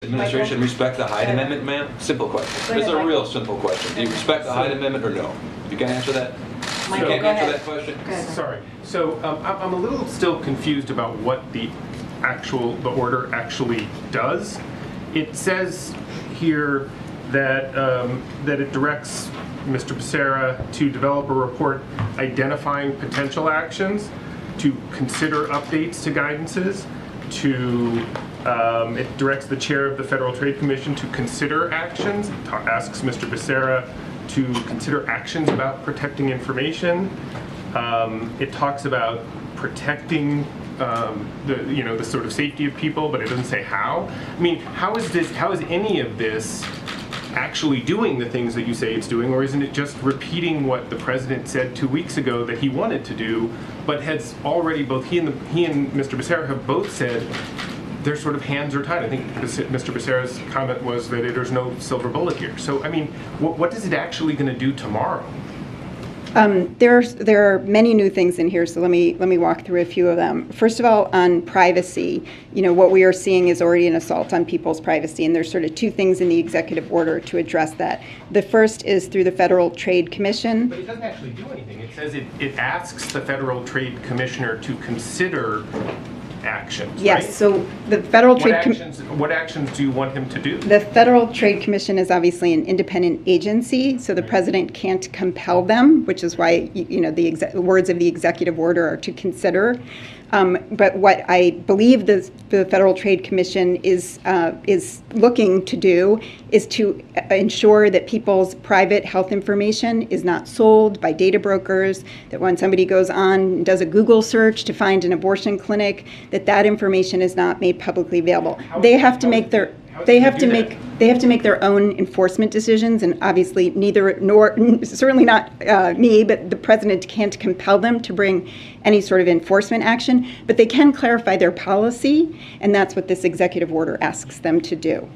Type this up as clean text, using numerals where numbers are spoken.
Administration respect the Hyde Amendment, ma'am? Simple question. It's a real simple question. Do you respect the Hyde Amendment or no? You can answer that? You can't answer that question? Sorry. So I'm a little still confused about what the order actually does. It says here that that it directs Mr. Becerra to develop a report identifying potential actions, to consider updates to guidances, it directs the chair of the Federal Trade Commission to consider actions. It asks Mr. Becerra to consider actions about protecting information. It talks about protecting the sort of safety of people, but it doesn't say how. I mean, how is any of this actually doing the things that you say it's doing, or isn't it just repeating what the president said 2 weeks ago that he wanted to do, but has already both he and Mr. Becerra have both said their sort of hands are tied. I think Mr. Becerra's comment was that there's no silver bullet here. So, I mean, what is it actually going to do tomorrow? There are many new things in here, so let me walk through a few of them. First of all, on privacy, what we are seeing is already an assault on people's privacy, and there's sort of two things in the executive order to address that. The first is through the Federal Trade Commission. But it doesn't actually do anything. It says it asks the Federal Trade Commissioner to consider actions. Yes, right? so the Federal Trade What actions do you want him to do? The Federal Trade Commission is obviously an independent agency, so the president can't compel them, which is why the words of the executive order are to consider. But what I believe the Federal Trade Commission is looking to do is to ensure that people's private health information is not sold by data brokers, that when somebody goes on and does a Google search to find an abortion clinic, that information is not made publicly available. They have to make their own enforcement decisions, and obviously certainly not me, but the president can't compel them to bring any sort of enforcement action, but they can clarify their policy, and that's what this executive order asks them to do.